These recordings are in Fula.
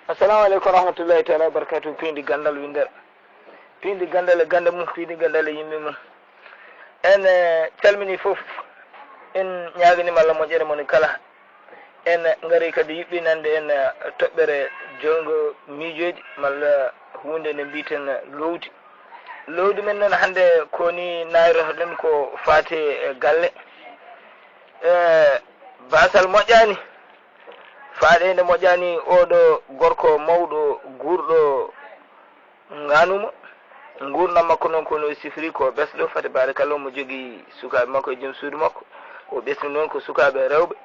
assalamu aleykum warahmatullahi taala wabarakatuh. piindi gandal winder piindi gandal e gande mum, piindi gandal e yimɓe mum. en calmini fof, en ñaganima Allah moƴƴere mon kala. en gaari kadi yuɓɓinande en toɓɓere jongo miijoji malla hunde nde mbiten lowdi men noon hannde koni nayrotoɗen ko faate e galle basal moƴƴani faaɗede moƴƴani oɗo gorko mawɗo guurɗo ganuma gurdam makko noon kono sifiri ko ɓesɗo fati barikalla mo jogui sukaɓe makko e joom suudu makko o ɓesni noon ko sukaɓe rewɓe.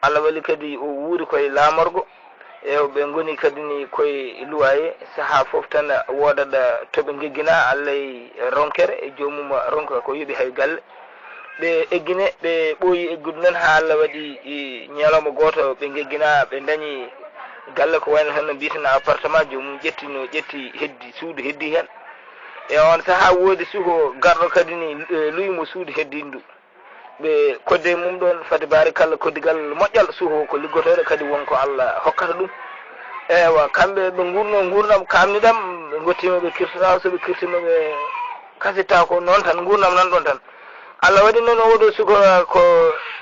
Allah waɗi kadi o wuuri koye lamorgo e ɓe goni kadi ni koye luwaye saaha foof tan wodat toɓe geggina Allah e ronkere e jomum ronka ko yooɓi hay galle ɓe eggine ɓe ɓooyi eggude noon ha Allah waɗi ñalawma goto ɓe geggina ɓe dañi galle ko wayno tan no mbiten appartement jomum ƴetti heddi suudu heddi hen e on saaha woodi suko garɗo kadi ni luymo suudu heddi ndu ɓe kodde mum ɗon fati barikalla koddigal moƴƴal suko ko liggotoɗo kadi wonko Allah hokkata ɗum. Ewa kamɓe ɓe gurdam kamniɗam ɓe gottima ɓe kirtata soɓe kirtima ɓe kasitta ko noon tan gurdam nan ɗon tan. Allah waɗi noon oɗo suko ko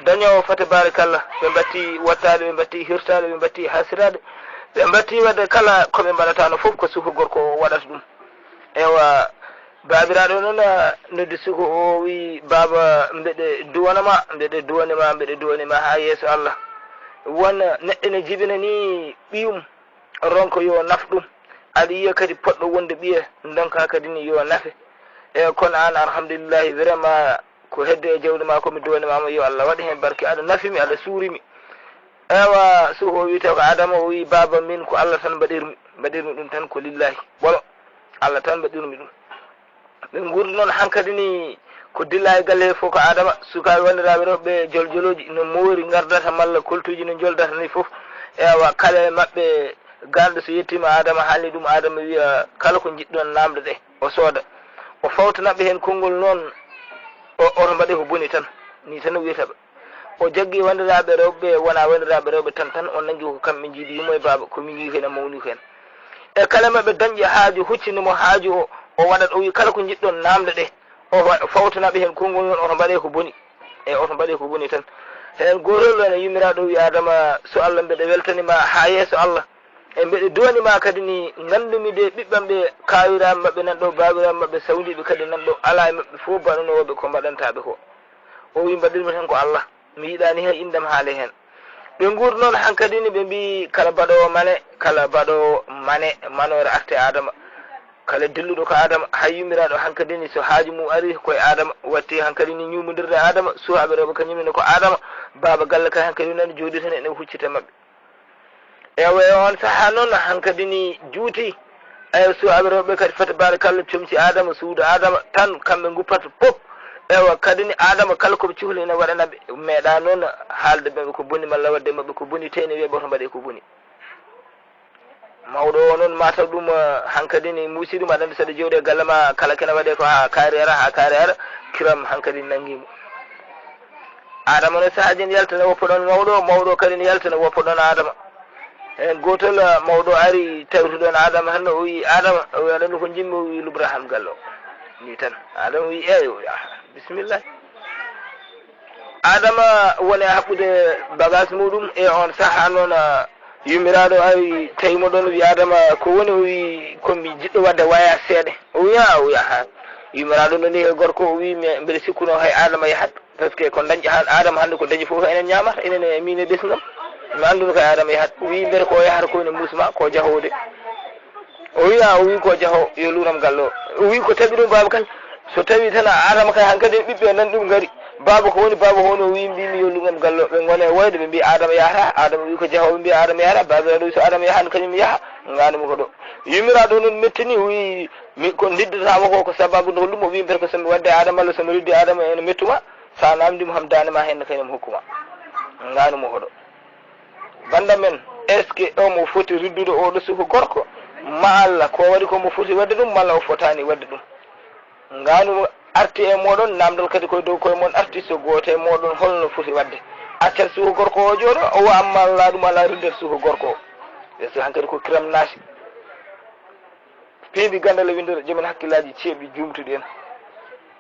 dañowo fati barikalla ɓe mbatti wattade ɓe mbatti hirtade ɓe mbatti hasirade ɓe mbatti wadde kala koɓe mbaɗatano foof ko suko gorko waɗata ɗum. Ewa babiraɗo noon noddi suko o wi baba mbeɗe duwanima ha yeeso Allah won neɗɗo ne jibina ni ɓiyum ronko yo naf ɗum aɗa yiya kadi poɗɗo wonde ɓiya donka kadi ni yo nafe e kono an alhamdulillahi vraiment ko hedde e jawdi ma komi duwanimama yo Allah waɗi hen barke aɗa nafimi aɗa suurimi. Ewa suko o wi taw ko adama o wi baba min ko Allah tan mbaɗirmi ɗum tan ko lillahi ɓolo Allah tan mbaɗirmi ɗum. ɓe gurdi noon hankkadi ni ko dilla e galle he fof ko adama sukaɓe wandiraɓe rewɓe joljoloji no moori gardata malla koltuji no joldata ni foof. Ewa kala e mabɓe garɗo so yettima adama haalni ɗum adama wiya kala ko jiɗɗon namde ɗe o sooda o fawtanaɓe hen konngol noon oto mbaɗe ko boni tan ni tan wiyataɓe o jaggi wandiraɓe rewɓe wona wandiraɓe rewɓe tan o nangui ko kamɓe jiiɗi yummo e baba komin wi hen e mawni hen e kala mabɓe dañƴi haaju huccinimo haaju o waɗat o wi kala ko jiɗɗon namde ɗe o fawtanaɓe hen konngol noon oto mbaɗe ko boni oto mbaɗe ko boni tan. hen gotol ene yummiraɗo wi adama so Allah mbeɗe weltanima ha yeeso Allah e mbeɗe duwanima kadi ni gandumi de ɓiɓɓam ɓe kawiraɓe mabɓe nanɗo babiraɓe mabɓe sawdiɓe kadi nanɗo ala e mabɓe fof baɗanowoɓe ko mbaɗantaɓe ko o wi mbaɗirmi tan ko Allah mi yiɗani hay indam haale hen. ɓe guurdi noon hankkadi ni ɓe mbi kala baɗowo mane manore arte adama kala dilluɗo ko adama hay yummiraɗo hankkadi ni so haaju mum ari koye adama watti hankkadi ni ñumudirde adama sukaɓe rewɓe kañumne ko adama baba galle ka hankkadi nani jooɗi tan ene huccita mabɓe. ewa e on saaha noon hankkadi ni juuti sukaɓe rewɓe kadi fati barikalla comci adama suudu adama tan kamɓe guppata pop. ewa kadi ni adama kala koɓe cuhli ene waɗanaɓe meeɗa noon haalde ɓeɓe ko boni malla wadde mabɓe ko boni te ene wiya ɓoto mbaɗe ko boni. mawɗo o noon mataw ɗum hankkadi ni muusi ɗum aɗa andi saɗa jooɗi e galle ma kala kene waɗe ko ha kaari ara kiram hankkadi nanguimo. adama no saahaji ne yaltana woppa ɗon mawɗo kadi ne yaltana woppa ɗon adama. hen gotol mawɗo ari tawtuɗon adama tan o wi adama o wi aɗa ko jimmi o wi lubraham gallo ni tan adama wi eyo bisimillah. adama woni haɓɓude bagage muɗum e on saaha noon yummiraɗo ari tawimo ɗon wi adama ko woni o wi komi jiɗɗo wadde waya seeɗe o wiya ha yummiraɗo ɗo ni e gorko o wi mbeɗa sikkuno hay adama yahat par ce que ko dañƴi adama hande ko dañi foof enen ñamata enen min e ɓesgam mi anduno koye adama yahat o wi mbere ko yahata koyne musma ko jahode o wi ko jaho yo luuram gallo o wi ko tawi ɗum baba kañ so tawi tan adama kay hankkadi ɓiɓɓe nan ɗum gari baba ko woni baba hono wi mbimi yo luuram gallo ɓe gone woyde ɓe mbi adama yahata adama wi ko jahowo mbi adama yahata babiraɗo wi so adama yahani kañum yaaha ganumi ko ɗo yummiraɗo noon mettini wi ko diddatama ko sababu nde ɗum o wi mbere ko somi wadde adama allah somi reddi adama ene mettuma sa namdimo ham danema hen kañum hokkuma ganumi ko ɗo. banda men est ce que omo foti riddude oɗo suko gorko ma Allah ko waɗi komo foti wadde ɗum malla o fotani wadde ɗum ganuma arti e moɗon namdal kadi koye dow koye moon arti so goto e moɗon holno foti wadde accat suko gorko o jooɗo o wa amma la ɗum ala ridder suko gorko o so hankkadi ko kiram naati piibi gandal e windere joomen hakkillaji ceeɓi jumtuɗi en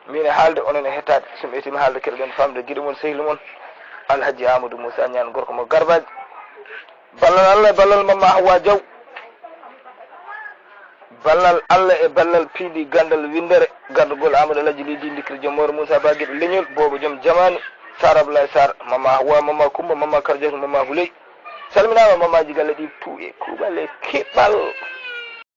min e haalde onon e hettade somi ɓeetimi haalde keɗoɗen famde guiɗo moon sehli moon alhaji amadou moussa ñaan gorko mo garbaji ballal allah e ballal mamma hawa diaw ballal allah e ballal piiɗi gandal windere gardugol amadou alhaji leydi dikkiri joom mawro moussa ba gueɗo leñol bobo joom jamanu sar ablaye sar mama hawa mama coumba mama kardiatou mama huley salminama mamaji galle ɗi tuu e kuuɓal e keɓal